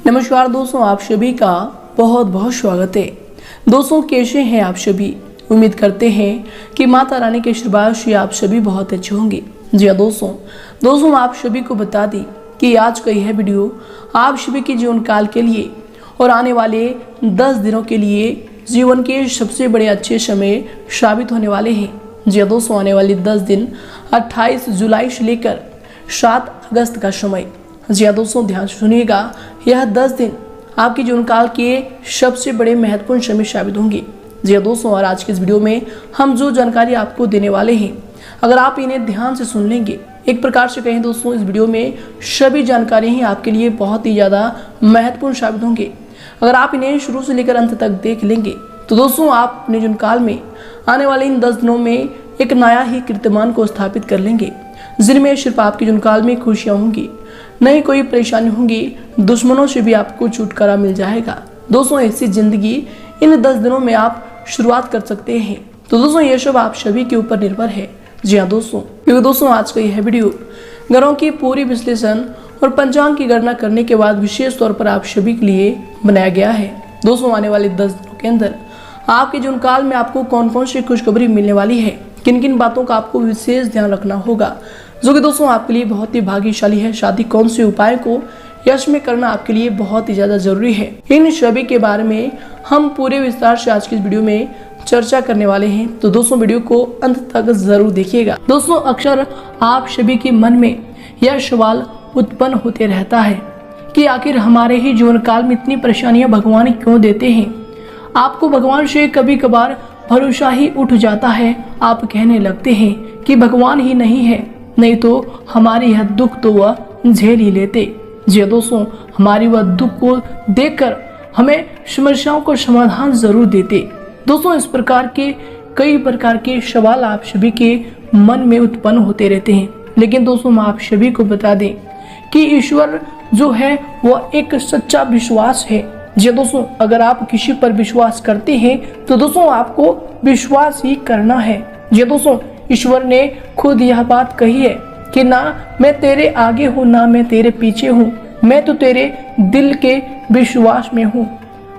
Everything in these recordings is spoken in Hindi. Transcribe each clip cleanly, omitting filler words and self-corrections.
नमस्कार दोस्तों, आप सभी का बहुत बहुत स्वागत है। दोस्तों, कैसे हैं आप सभी? उम्मीद करते हैं कि माता रानी के आशीर्वाद से आप सभी बहुत अच्छे होंगे। जी हाँ दोस्तों आप सभी को बता दी कि आज का यह वीडियो आप सभी के जीवन काल के लिए और आने वाले 10 दिनों के लिए जीवन के सबसे बड़े अच्छे समय साबित होने वाले हैं। जी हाँ दोस्तों, आने वाले 10 दिन 28 जुलाई से लेकर 7 अगस्त का समय। जी हाँ दोस्तों, ध्यान से सुनिएगा, यह 10 दिन आपके जीवन काल के सबसे बड़े महत्वपूर्ण समय साबित होंगे। जी हाँ दोस्तों, और आज के इस वीडियो में हम जो जानकारी आपको देने वाले हैं, अगर आप इन्हें ध्यान से सुन लेंगे, एक प्रकार से कहें दोस्तों, इस वीडियो में सभी जानकारी ही आपके लिए बहुत ही ज़्यादा महत्वपूर्ण साबित होंगे। अगर आप इन्हें शुरू से लेकर अंत तक देख लेंगे तो दोस्तों आप अपने जीवन काल में आने वाले इन 10 दिनों में एक नया ही कीर्तिमान को स्थापित कर लेंगे, जिनमें सिर्फ आपके जीवन काल में खुशियाँ होंगी, नहीं कोई परेशानी होंगी, दुश्मनों से भी आपको छुटकारा मिल जाएगा। दोस्तों, ऐसी जिंदगी इन 10 दिनों में आप शुरुआत कर सकते हैं। तो दोस्तों, ये सब आप सभी के ऊपर निर्भर है। जी हाँ दोस्तों, क्योंकि दोस्तों आज का यह वीडियो ग्रहों की पूरी विश्लेषण और पंचांग की गणना करने के बाद विशेष तौर पर आप सभी के लिए बनाया गया है। दोस्तों, आने वाले 10 दिनों के अंदर आपके जीवन काल में आपको कौन कौन सी खुशखबरी मिलने वाली है, किन किन बातों का आपको विशेष ध्यान रखना होगा, जो कि दोस्तों आपके लिए बहुत ही भाग्यशाली है। शादी कौन से उपाय को यश में करना आपके लिए बहुत ही ज्यादा जरूरी है, इन सभी के बारे में हम पूरे विस्तार से आज की इस वीडियो में चर्चा करने वाले हैं। तो दोस्तों वीडियो को अंत तक जरूर देखिएगा। दोस्तों, अक्सर आप सभी के मन में यह सवाल उत्पन्न होते रहता है कि आखिर हमारे ही जीवन काल में इतनी परेशानियां भगवान क्यों देते हैं। आपको भगवान से कभी कभार भरोसा ही उठ जाता है। आप कहने लगते हैं कि भगवान ही नहीं है, नहीं तो हमारे यह दुख तो वह झेल ही लेते। जी दोस्तों, हमारी वह दुख को देखकर हमें समस्याओं को समाधान जरूर देते। दोस्तों, इस प्रकार के कई प्रकार के सवाल आप सभी के मन में उत्पन्न होते रहते हैं, लेकिन दोस्तों आप सभी को बता दें कि ईश्वर जो है वह एक सच्चा विश्वास है। जी दोस्तों, अगर आप किसी पर विश्वास करते हैं तो दोस्तों आपको विश्वास ही करना है। जी दोस्तों, ईश्वर ने खुद यह बात कही है कि ना मैं तेरे आगे हूँ ना मैं तेरे पीछे हूँ, मैं तो तेरे दिल के विश्वास में हूँ।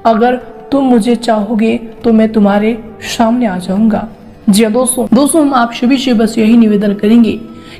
अगर तुम मुझे चाहोगे तो मैं तुम्हारे सामने आ जाऊंगा। जी दोस्तों हम आप सभी से बस यही निवेदन करेंगे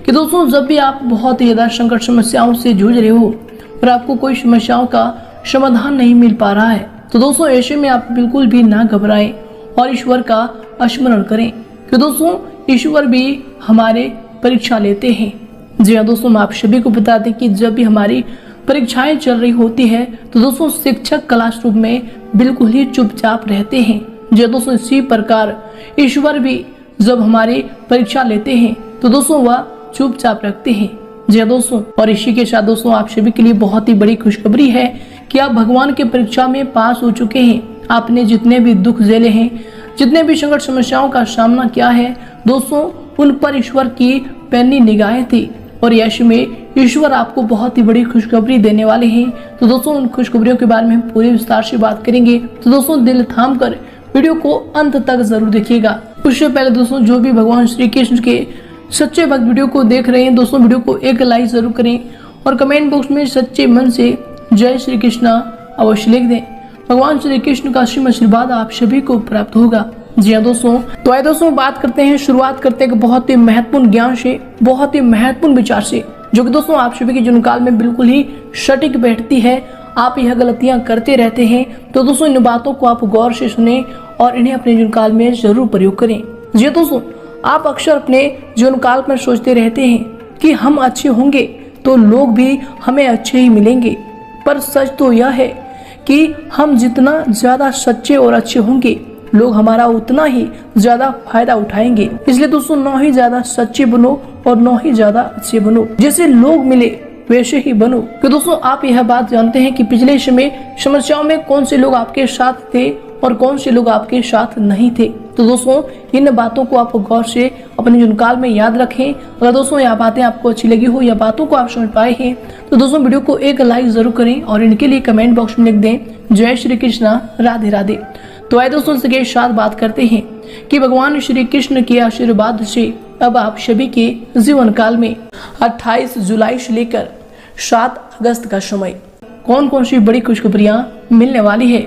कि दोस्तों जब भी आप बहुत ही ज्यादा संकट समस्याओं से जूझ रहे हो और आपको कोई समस्याओं का समाधान नहीं मिल पा रहा है, तो दोस्तों ऐसे में आप बिल्कुल भी ना घबराएं और ईश्वर का स्मरण करें, कि दोस्तों ईश्वर भी हमारे परीक्षा लेते हैं। जी हाँ दोस्तों, आप सभी को बता दें कि जब भी हमारी परीक्षाएं चल रही होती है तो दोस्तों शिक्षक क्लासरूम में बिल्कुल ही चुपचाप रहते हैं। जी दोस्तों, इसी प्रकार ईश्वर भी जब हमारी परीक्षा लेते हैं तो दोस्तों वह चुपचाप रखते हैं। जी दोस्तों, और इसी के साथ दोस्तों आप सभी के लिए बहुत ही बड़ी खुशखबरी है कि आप भगवान के परीक्षा में पास हो चुके हैं। आपने जितने भी दुख झेले हैं, जितने भी संकट समस्याओं का सामना किया है, दोस्तों उन पर ईश्वर की पैनी निगाहें थी और यश में ईश्वर आपको बहुत ही बड़ी खुशखबरी देने वाले हैं। तो दोस्तों उन खुशखबरियों के बारे में हम पूरे विस्तार से बात करेंगे। तो दोस्तों दिल थाम कर वीडियो को अंत तक जरूर देखिएगा। उससे पहले दोस्तों जो भी भगवान श्री कृष्ण के सच्चे भक्त वीडियो को देख रहे हैं, दोस्तों वीडियो को एक लाइक जरूर करें और कमेंट बॉक्स में सच्चे मन से जय श्री कृष्णा अवश्य लिख दें। भगवान श्री कृष्ण का असीम आशीर्वाद आप सभी को प्राप्त होगा। जी हाँ दोस्तों, तो आइए दोस्तों बात करते हैं, शुरुआत करते हैं बहुत ही महत्वपूर्ण ज्ञान से, बहुत ही महत्वपूर्ण विचार से, जो कि दोस्तों आप सभी के जीवन काल में बिल्कुल ही सटीक बैठती है। आप यह गलतियां करते रहते हैं, तो दोस्तों इन बातों को आप गौर से सुने और इन्हें अपने जीवन काल में जरूर प्रयोग करें। जी दोस्तों, आप अक्सर अपने जीवन काल में सोचते रहते हैं कि हम अच्छे होंगे तो लोग भी हमें अच्छे ही मिलेंगे, पर सच तो यह है कि हम जितना ज्यादा सच्चे और अच्छे होंगे, लोग हमारा उतना ही ज्यादा फायदा उठाएंगे। इसलिए दोस्तों न ही ज्यादा सच्चे बनो और न ही ज्यादा अच्छे बनो, जैसे लोग मिले वैसे ही बनो। तो दोस्तों आप यह बात जानते हैं कि पिछले समय समस्याओं में कौन से लोग आपके साथ थे और कौन से लोग आपके साथ नहीं थे। तो दोस्तों इन बातों को आप गौर से अपने जीवन काल में याद रखें। अगर दोस्तों यह बातें आपको अच्छी लगी हो या बातों को आप समझ पाए हैं तो दोस्तों वीडियो को एक लाइक जरूर करें और इनके लिए कमेंट बॉक्स में लिख दें जय श्री कृष्णा राधे राधे। तो आइए दोस्तों इसके साथ बात करते हैं कि भगवान श्री कृष्ण के आशीर्वाद से अब आप सभी के जीवन काल में 28 जुलाई से लेकर 7 अगस्त का समय कौन कौन सी बड़ी खुशखबरियां मिलने वाली है।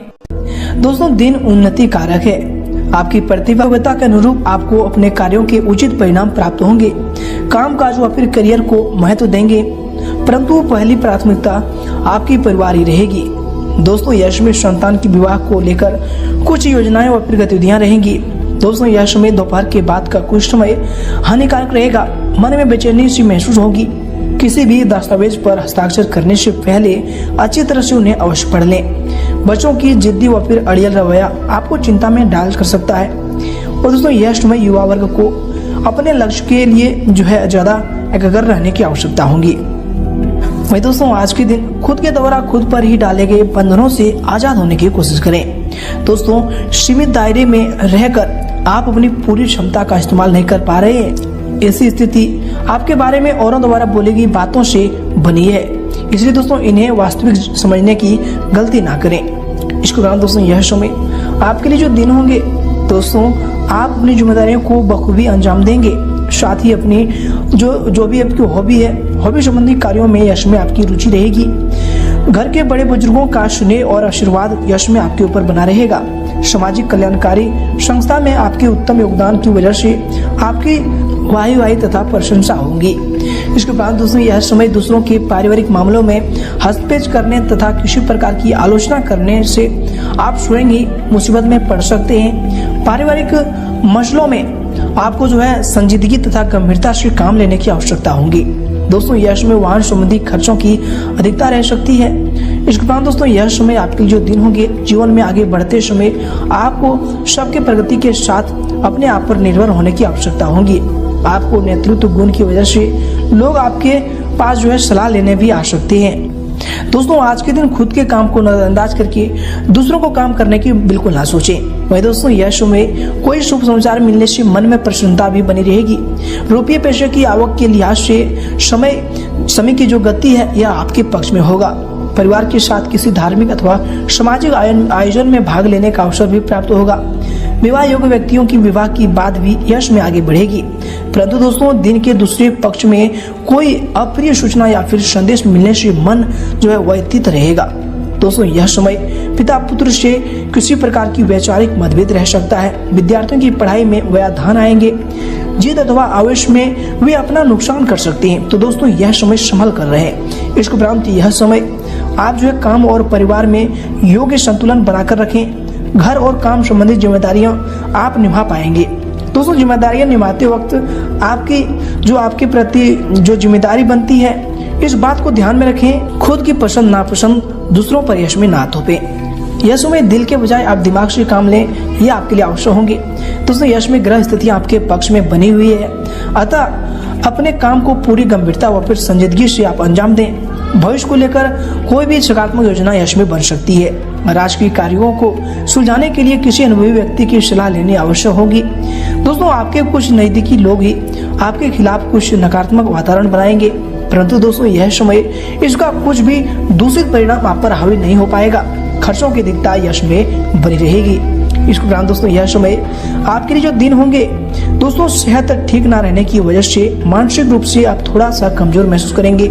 दोस्तों, दिन उन्नति कारक है। आपकी प्रतिबद्धता के अनुरूप आपको अपने कार्यों के उचित परिणाम प्राप्त होंगे। काम काज व फिर करियर को महत्व देंगे, परंतु पहली प्राथमिकता आपकी परिवार ही रहेगी। दोस्तों, यश में संतान की विवाह को लेकर कुछ योजनाएं व फिर गतिविधियां रहेंगी। दोस्तों, यह समय दोपहर के बाद का कुछ समय हानिकारक रहेगा। मन में बेचैनी सी महसूस होगी। किसी भी दस्तावेज पर हस्ताक्षर करने से पहले अच्छी तरह से उन्हें अवश्य पढ़ लें। बच्चों की जिद्दी व फिर अड़ियल रवैया आपको चिंता में डाल कर सकता है। और दोस्तों, यह समय युवा वर्ग को अपने लक्ष्य के लिए ज्यादा एकाग्र रहने की आवश्यकता होगी। वही दोस्तों, आज के दिन खुद के द्वारा खुद पर ही डाले गए बंधनों से आजाद होने की कोशिश करें। दोस्तों, सीमित दायरे में रहकर आप अपनी पूरी क्षमता का इस्तेमाल नहीं कर पा रहे हैं। ऐसी स्थिति आपके बारे में औरों द्वारा बोली गई बातों से बनी है, इसलिए दोस्तों इन्हें वास्तविक समझने की गलती ना करें। इसके दौरान दोस्तों, यह समय आपके लिए जो दिन होंगे, दोस्तों आप अपनी जिम्मेदारियों को बखूबी अंजाम देंगे। साथ ही अपनी जो भी आपकी हॉबी है, हॉबी संबंधी कार्यों में यश में आपकी रुचि रहेगी। घर के बड़े बुजुर्गों का स्नेह और आशीर्वाद यश में आपके ऊपर बना रहेगा। सामाजिक कल्याणकारी संस्था में आपके उत्तम योगदान की वजह से आपकी वाहवाही तथा प्रशंसा होगी। इसके बाद दोस्तों, यह समय दूसरों के पारिवारिक मामलों में हस्तक्षेप करने तथा किसी प्रकार की आलोचना करने से आप स्वयं ही मुसीबत में पड़ सकते हैं। पारिवारिक मसलों में आपको संजीदगी तथा गंभीरता से काम लेने की आवश्यकता होगी। दोस्तों, यह समय वाहन संबंधी खर्चों की अधिकता रह सकती है। इसके बाद दोस्तों, यह समय आपके जो दिन होंगे, जीवन में आगे बढ़ते समय आपको सबके प्रगति के साथ अपने आप पर निर्भर होने की आवश्यकता होगी। आपको नेतृत्व गुण की वजह से लोग आपके पास सलाह लेने भी आ सकते हैं। दोस्तों, आज के दिन खुद के काम को नजरअंदाज करके दूसरों को काम करने की बिल्कुल ना सोचें। वही दोस्तों, यह समय कोई शुभ समाचार मिलने से मन में प्रसन्नता भी बनी रहेगी। रुपये पैसे की आवक के लिहाज से समय की जो गति है, यह आपके पक्ष में होगा। परिवार के साथ किसी धार्मिक अथवा सामाजिक आयोजन में भाग लेने का अवसर भी प्राप्त होगा। विवाह योग्य व्यक्तियों की विवाह की बात भी यश में आगे बढ़ेगी। परंतु दोस्तों, दिन के दूसरे पक्ष में कोई अप्रिय सूचना या फिर संदेश मिलने से मन व्यथित रहेगा। दोस्तों, यह समय पिता पुत्र से किसी प्रकार की वैचारिक मतभेद रह सकता है। विद्यार्थियों की पढ़ाई में व्यवधान आएंगे। जिद अथवा आवेश में वे अपना नुकसान कर सकते हैं। तो दोस्तों, यह समय संभल कर रहे। इसके उपरांत यह समय आप काम और परिवार में योग्य संतुलन बनाकर रखें। घर और काम संबंधी जिम्मेदारियां आप निभा पाएंगे। दोस्तों, जिम्मेदारियां निभाते वक्त आपके प्रति जो जिम्मेदारी बनती है, इस बात को ध्यान में रखें। खुद की पसंद नापसंद दूसरों पर यश में ना थोपें। यह समय दिल के बजाय आप दिमाग से काम लें, ये आपके लिए आवश्यक होंगे। दोस्तों, यश में ग्रह स्थितियां आपके पक्ष में बनी हुई है, अतः अपने काम को पूरी गंभीरता व फिर संजीदगी से आप अंजाम दें। भविष्य को लेकर कोई भी सकारात्मक योजना यश में बन सकती है। राजकीय कार्यों को सुलझाने के लिए किसी अनुभवी व्यक्ति की सलाह लेनी आवश्यक होगी। दोस्तों, आपके कुछ नजदीकी लोग ही आपके खिलाफ कुछ नकारात्मक वातावरण बनाएंगे, परंतु दोस्तों, यह समय इसका कुछ भी दूषित परिणाम आप पर हावी नहीं हो पाएगा। खर्चों की अधिकता यश में बनी रहेगी। इसके उपरांत दोस्तों, यह समय आपके लिए जो दिन होंगे, दोस्तों सेहत ठीक ना रहने की वजह से मानसिक रूप से आप थोड़ा सा कमजोर महसूस करेंगे।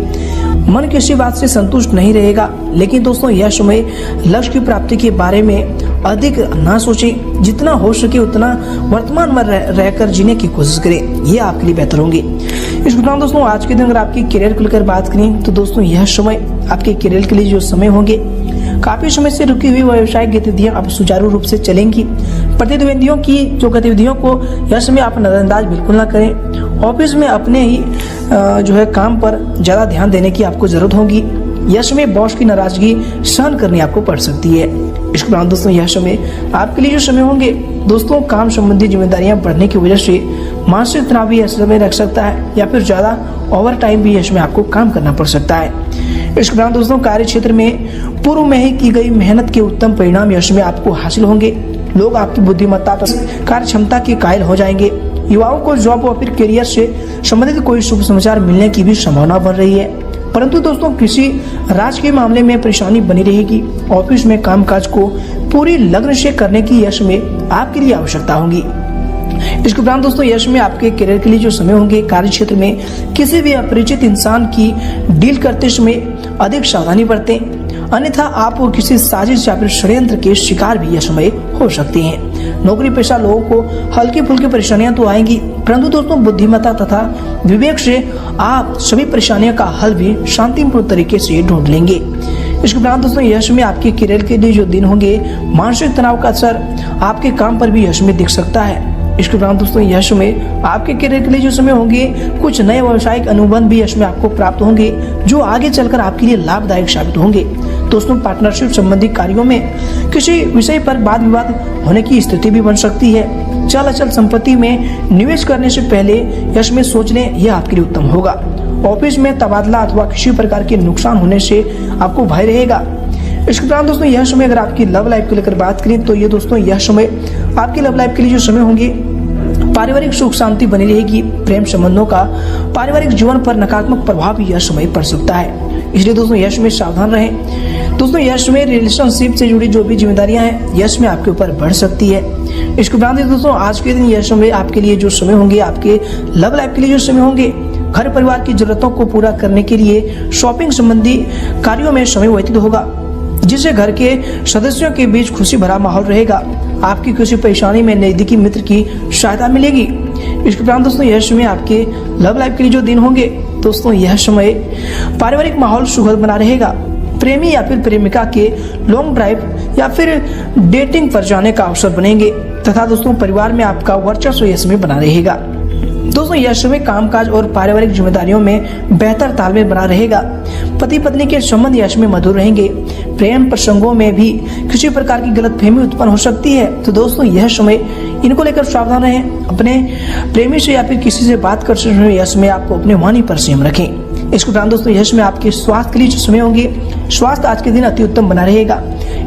मन किसी बात से संतुष्ट नहीं रहेगा। लेकिन दोस्तों, यह समय लक्ष्य की प्राप्ति के बारे में अधिक ना सोचें। जितना हो सके उतना वर्तमान में रहकर जीने की कोशिश करें, ये आपके लिए बेहतर होंगे। इसके उपरांत दोस्तों, आज के दिन अगर आपकी करियर को लेकर बात करें, तो दोस्तों यह समय आपके करियर के लिए जो समय होंगे, काफी समय से रुकी हुई व्यवसायिक गतिविधियां अब सुचारू रूप से चलेंगी। प्रतिद्वंदियों की जो गतिविधियों को यह समय आप नजरअंदाज बिल्कुल ना करें। ऑफिस में अपने ही काम पर ज्यादा ध्यान देने की आपको जरूरत होगी। यह समय बॉस की नाराजगी सहन करनी आपको पड़ सकती है। इसके बाद दोस्तों, यह समय आपके लिए जो समय होंगे, दोस्तों काम संबंधी जिम्मेदारियां बढ़ने की वजह से मानसिक तनाव भी यह समय रख सकता है, या फिर ज्यादा ओवर टाइम भी इसमें आपको काम करना पड़ सकता है। इसके बाद दोस्तों, कार्य क्षेत्र में पूर्व में ही की गई मेहनत के उत्तम परिणाम यश में आपको हासिल होंगे। लोग आपकी बुद्धिमत्ता कार्य क्षमता के कायल हो जाएंगे। युवाओं को जॉब और फिर करियर से संबंधित कोई शुभ समाचार मिलने की भी संभावना बन रही है। परंतु दोस्तों, किसी राजकीय मामले में परेशानी बनी रहेगी। ऑफिस में कामकाज को पूरी लगन से करने की यश में आपके लिए आवश्यकता होगी। इसके उपरांत दोस्तों, यश में आपके करियर के लिए जो समय होंगे, कार्य क्षेत्र में किसी भी अपरिचित इंसान की डील करते समय अधिक सावधानी बरतें। अन्यथा आप किसी साजिश या फिर षड्यंत्र के शिकार भी यह समय हो सकते हैं। नौकरी पेशा लोगों को हल्की फुल्की परेशानियां तो आएंगी, परंतु दोस्तों बुद्धिमत्ता तथा विवेक से आप सभी परेशानियों का हल भी शांतिपूर्ण तरीके से ढूंढ लेंगे। इसके उपरांत दोस्तों यश में आपके करियर के लिए जो दिन होंगे, मानसिक तनाव का असर आपके काम पर भी यश में दिख सकता है। इसके उपरांत दोस्तों यश में आपके करियर के लिए जो समय होंगे, कुछ नए व्यावसायिक अनुबंध भी यश में आपको प्राप्त होंगे, जो आगे चलकर आपके लिए लाभदायक साबित होंगे। दोस्तों पार्टनरशिप संबंधी कार्यों में किसी विषय पर वाद विवाद होने की स्थिति भी बन सकती है। चल अचल संपत्ति में निवेश करने से पहले यश में सोच लें, यह आपके लिए उत्तम होगा। ऑफिस में तबादला अथवा किसी प्रकार के नुकसान होने से आपको भय रहेगा। इसके उपरांत दोस्तों यह समय अगर आपकी लव लाइफ को लेकर बात करें तो ये दोस्तों यह समय आपकी लव लाइफ के लिए जो समय होंगे, पारिवारिक सुख शांति बनी रहेगी। प्रेम संबंधों का पारिवारिक जीवन पर नकारात्मक प्रभाव भी यह समय पड़ सकता है, इसलिए दोस्तों यश में सावधान रहें। दोस्तों यश में रिलेशनशिप से जुड़ी जो भी जिम्मेदारियां हैं, यश में आपके ऊपर बढ़ सकती है। इसके उपरांत दोस्तों आज के दिन यश में आपके लिए जो समय होंगे, आपके लव लाइफ के लिए जो समय होंगे, घर परिवार की जरूरतों को पूरा करने के लिए शॉपिंग संबंधी कार्यों में समय व्यतीत होगा, जिससे घर के सदस्यों के बीच खुशी भरा माहौल रहेगा। आपकी किसी परेशानी में नजदीकी मित्र की सहायता मिलेगी। इसके उपरांत दोस्तों यह समय आपके लव लाइफ के लिए जो दिन होंगे, दोस्तों यह समय पारिवारिक माहौल सुखद बना रहेगा। प्रेमी या फिर प्रेमिका के लॉन्ग ड्राइव या फिर डेटिंग पर जाने का अवसर बनेंगे तथा दोस्तों परिवार में आपका वर्चस्व यह समय बना रहेगा। दोस्तों यह समय कामकाज और पारिवारिक जिम्मेदारियों में बेहतर तालमेल बना रहेगा। पति पत्नी के संबंध यश में मधुर रहेंगे। प्रेम प्रसंगों में भी किसी प्रकार की गलतफहमी उत्पन्न हो सकती है, तो दोस्तों यह समय इनको लेकर सावधान रहें। अपने प्रेमी से या फिर किसी से बात करते समय यश में आपको अपने वाणी पर संयम रखें। इसके उपरांत दोस्तों यश में आपके स्वास्थ्य के लिए जो समय होंगे, स्वास्थ्य आज के दिन अति उत्तम बना रहेगा।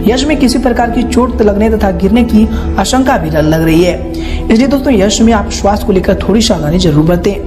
यश में किसी प्रकार की चोट लगने तथा गिरने की आशंका भी लग रही है, इसलिए दोस्तों यश में आप स्वास्थ्य को लेकर थोड़ी सावधानी जरूर बरतें।